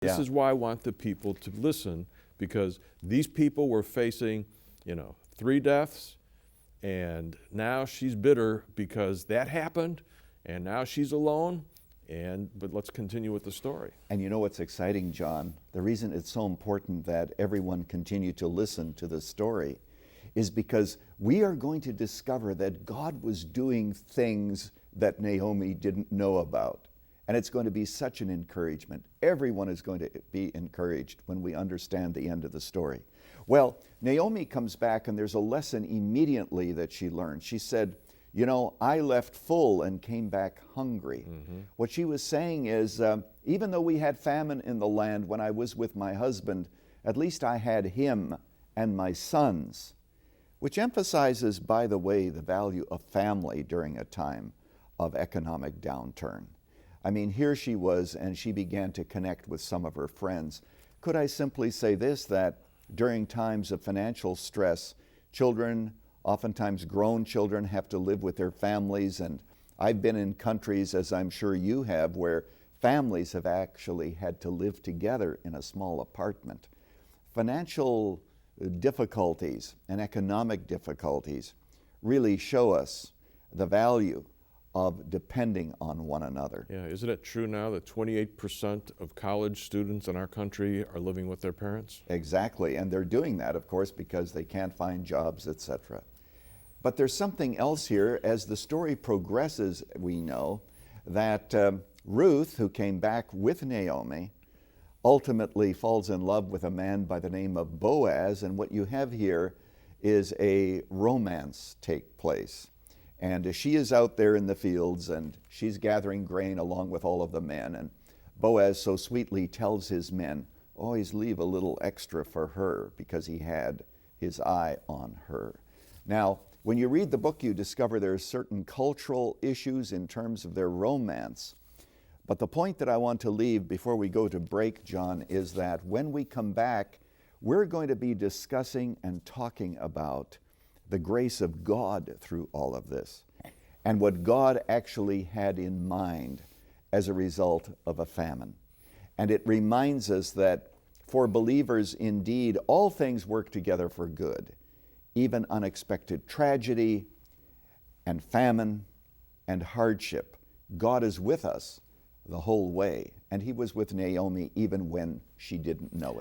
This is why I want the people to listen, because these people were facing, 3 deaths, and now she's bitter because that happened, and now she's alone. But let's continue with the story. And you know what's exciting, John? The reason it's so important that everyone continue to listen to the story is because we are going to discover that God was doing things that Naomi didn't know about. And it's going to be such an encouragement. Everyone is going to be encouraged when we understand the end of the story. Well, Naomi comes back, and there's a lesson immediately that she learned. She said, I left full and came back hungry. Mm-hmm. What she was saying is, even though we had famine in the land when I was with my husband, at least I had him and my sons, which emphasizes, by the way, the value of family during a time of economic downturn. I mean, here she was, and she began to connect with some of her friends. Could I simply say this, that during times of financial stress, children, oftentimes grown children, have to live with their families, and I've been in countries, as I'm sure you have, where families have actually had to live together in a small apartment. Financial difficulties and economic difficulties really show us the value of depending on one another. Yeah, isn't it true now that 28% of college students in our country are living with their parents? Exactly, and they're doing that, of course, because they can't find jobs, etc. But there's something else here. As the story progresses, we know that Ruth, who came back with Naomi, ultimately falls in love with a man by the name of Boaz, and what you have here is a romance take place. And she is out there in the fields, and she's gathering grain along with all of the men, and Boaz so sweetly tells his men, always leave a little extra for her, because he had his eye on her. Now, when you read the book, you discover there are certain cultural issues in terms of their romance. But the point that I want to leave before we go to break, John, is that when we come back, we're going to be discussing and talking about the grace of God through all of this, and what God actually had in mind as a result of a famine. And it reminds us that for believers, indeed, all things work together for good, even unexpected tragedy and famine and hardship. God is with us the whole way, and he was with Naomi even when she didn't know it.